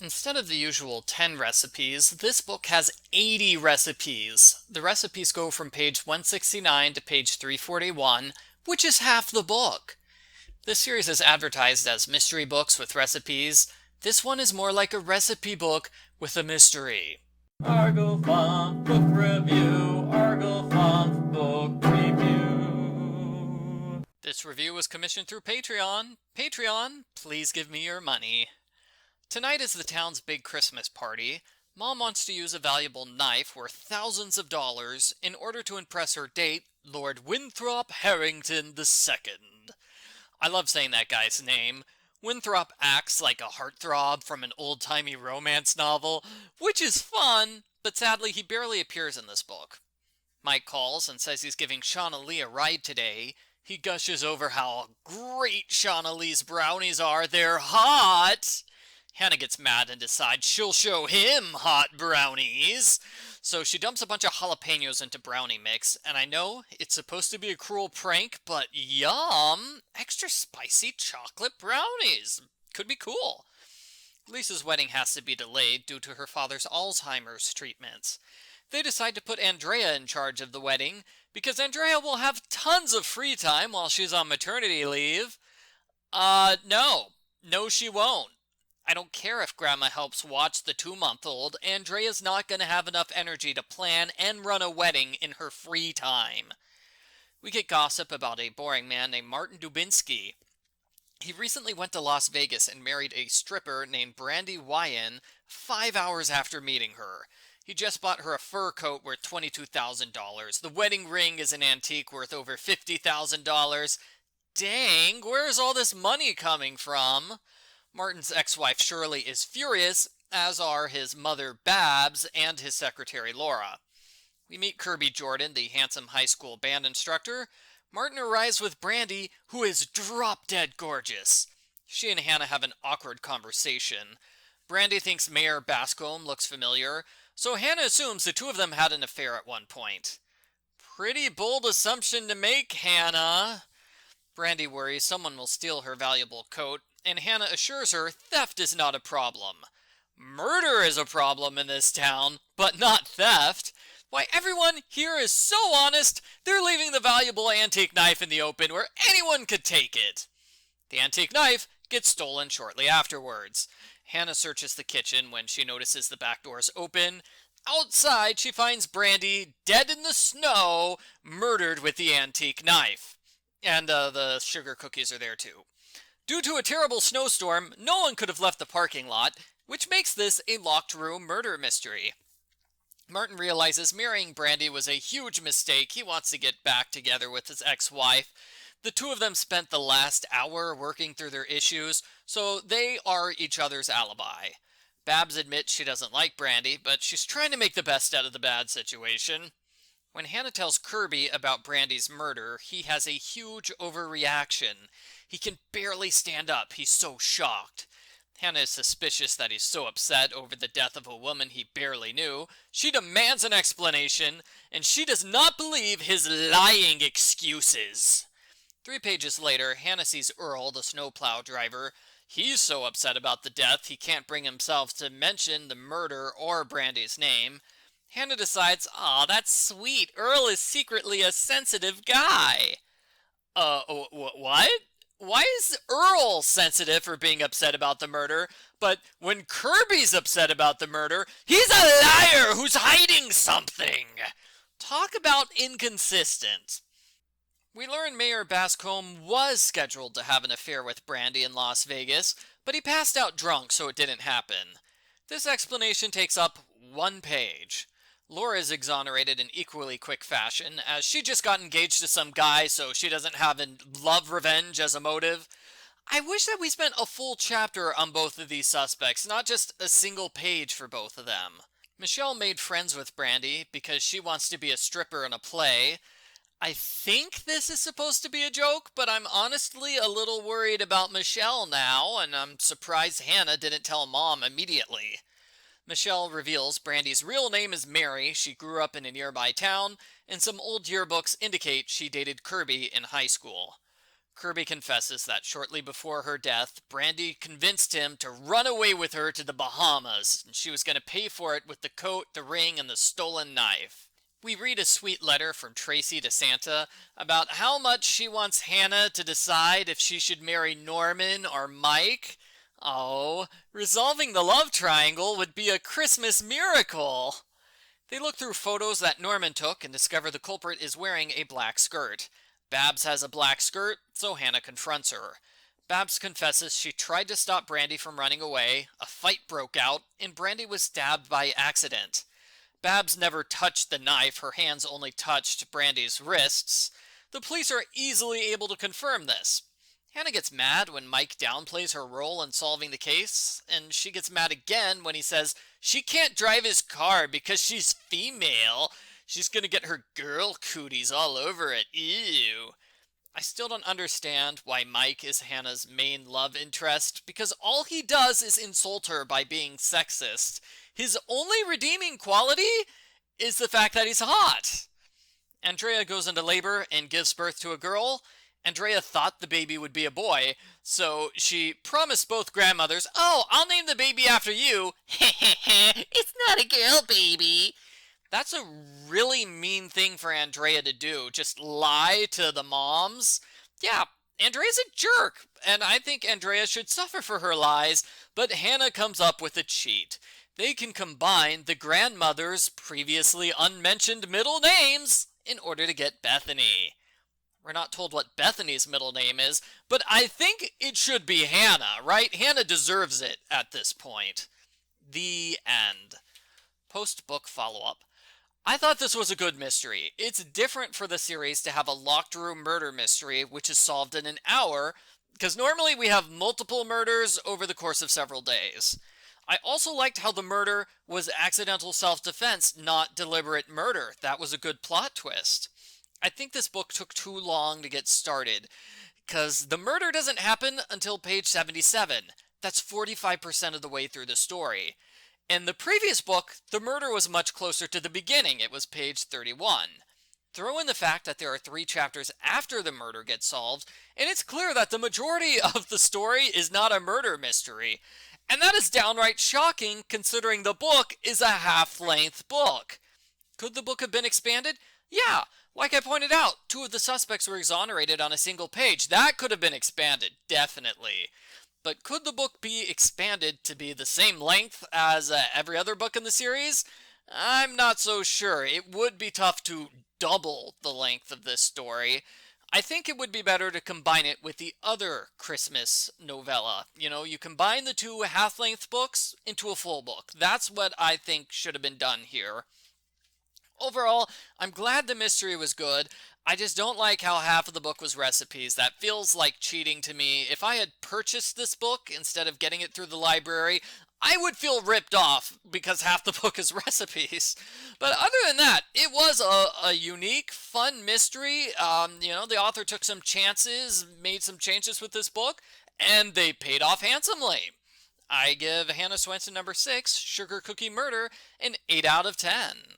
Instead of the usual 10 recipes, this book has 80 recipes. The recipes go from page 169 to page 341, which is half the book. This series is advertised as mystery books with recipes. This one is more like a recipe book with a mystery. Argo Font Book Review, Argo Font Book Review. This review was commissioned through Patreon. Patreon, please give me your money. Tonight is the town's big Christmas party. Mom wants to use a valuable knife worth thousands of dollars in order to impress her date, Lord Winthrop Harrington II. I love saying that guy's name. Winthrop acts like a heartthrob from an old-timey romance novel, which is fun, but sadly he barely appears in this book. Mike calls and says he's giving Shauna Lee a ride today. He gushes over how great Shauna Lee's brownies are. They're hot! Hannah gets mad and decides she'll show him hot brownies. So she dumps a bunch of jalapenos into brownie mix, and I know it's supposed to be a cruel prank, but yum! Extra spicy chocolate brownies. Could be cool. Lisa's wedding has to be delayed due to her father's Alzheimer's treatments. They decide to put Andrea in charge of the wedding, because Andrea will have tons of free time while she's on maternity leave. No. No, she won't. I don't care if Grandma helps watch the 2-month-old, Andrea's not going to have enough energy to plan and run a wedding in her free time. We get gossip about a boring man named Martin Dubinsky. He recently went to Las Vegas and married a stripper named Brandy 5 hours after meeting her. He just bought her a fur coat worth $22,000. The wedding ring is an antique worth over $50,000. Dang, where's all this money coming from? Martin's ex-wife Shirley is furious, as are his mother Babs and his secretary Laura. We meet Kirby Jordan, the handsome high school band instructor. Martin arrives with Brandy, who is drop-dead gorgeous. She and Hannah have an awkward conversation. Brandy thinks Mayor Bascombe looks familiar, so Hannah assumes the two of them had an affair at one point. Pretty bold assumption to make, Hannah. Brandy worries someone will steal her valuable coat, and Hannah assures her theft is not a problem. Murder is a problem in this town, but not theft. Why, everyone here is so honest, they're leaving the valuable antique knife in the open where anyone could take it. The antique knife gets stolen shortly afterwards. Hannah searches the kitchen when she notices the back door is open. Outside, she finds Brandy dead in the snow, murdered with the antique knife. And the sugar cookies are there too. Due to a terrible snowstorm, no one could have left the parking lot, which makes this a locked room murder mystery. Martin realizes marrying Brandy was a huge mistake. He wants to get back together with his ex-wife. The two of them spent the last hour working through their issues, so they are each other's alibi. Babs admits she doesn't like Brandy, but she's trying to make the best out of the bad situation. When Hannah tells Kirby about Brandy's murder, he has a huge overreaction. He can barely stand up, he's so shocked. Hannah is suspicious that he's so upset over the death of a woman he barely knew. She demands an explanation, and she does not believe his lying excuses. 3 pages later, Hannah sees Earl, the snowplow driver. He's so upset about the death he can't bring himself to mention the murder or Brandy's name. Hannah decides, that's sweet. Earl is secretly a sensitive guy. What? Why is Earl sensitive for being upset about the murder, but when Kirby's upset about the murder, he's a liar who's hiding something? Talk about inconsistent. We learn Mayor Bascombe was scheduled to have an affair with Brandy in Las Vegas, but he passed out drunk, so it didn't happen. This explanation takes up 1 page. Laura is exonerated in equally quick fashion, as she just got engaged to some guy, so she doesn't have love revenge as a motive. I wish that we spent a full chapter on both of these suspects, not just a single page for both of them. Michelle made friends with Brandy because she wants to be a stripper in a play. I think this is supposed to be a joke, but I'm honestly a little worried about Michelle now, and I'm surprised Hannah didn't tell Mom immediately. Michelle reveals Brandy's real name is Mary, she grew up in a nearby town, and some old yearbooks indicate she dated Kirby in high school. Kirby confesses that shortly before her death, Brandy convinced him to run away with her to the Bahamas, and she was going to pay for it with the coat, the ring, and the stolen knife. We read a sweet letter from Tracy to Santa about how much she wants Hannah to decide if she should marry Norman or Mike. Oh, resolving the love triangle would be a Christmas miracle. They look through photos that Norman took and discover the culprit is wearing a black skirt. Babs has a black skirt, so Hannah confronts her. Babs confesses she tried to stop Brandy from running away, a fight broke out, and Brandy was stabbed by accident. Babs never touched the knife, her hands only touched Brandy's wrists. The police are easily able to confirm this. Hannah gets mad when Mike downplays her role in solving the case, and she gets mad again when he says she can't drive his car because she's female. She's gonna get her girl cooties all over it. Ew. I still don't understand why Mike is Hannah's main love interest, because all he does is insult her by being sexist. His only redeeming quality is the fact that he's hot. Andrea goes into labor and gives birth to a girl. Andrea thought the baby would be a boy, so she promised both grandmothers, "Oh, I'll name the baby after you." It's not a girl baby. That's a really mean thing for Andrea to do, just lie to the moms. Yeah, Andrea's a jerk, and I think Andrea should suffer for her lies, but Hannah comes up with a cheat. They can combine the grandmother's previously unmentioned middle names in order to get Bethany. We're not told what Bethany's middle name is, but I think it should be Hannah, right? Hannah deserves it at this point. The end. Post-book follow-up. I thought this was a good mystery. It's different for the series to have a locked room murder mystery, which is solved in an hour, because normally we have multiple murders over the course of several days. I also liked how the murder was accidental self-defense, not deliberate murder. That was a good plot twist. I think this book took too long to get started, because the murder doesn't happen until page 77. That's 45% of the way through the story. In the previous book, the murder was much closer to the beginning. It was page 31. Throw in the fact that there are 3 chapters after the murder gets solved, and it's clear that the majority of the story is not a murder mystery. And that is downright shocking, considering the book is a half-length book. Could the book have been expanded? Yeah, like I pointed out, 2 of the suspects were exonerated on a single page. That could have been expanded, definitely. But could the book be expanded to be the same length as every other book in the series? I'm not so sure. It would be tough to double the length of this story. I think it would be better to combine it with the other Christmas novella. You know, you combine the 2 half-length books into a full book. That's what I think should have been done here. Overall, I'm glad the mystery was good. I just don't like how half of the book was recipes. That feels like cheating to me. If I had purchased this book instead of getting it through the library, I would feel ripped off because half the book is recipes. But other than that, it was a unique, fun mystery. The author took some chances, made some changes with this book, and they paid off handsomely. I give Hannah Swensen number 6, Sugar Cookie Murder, an 8 out of 10.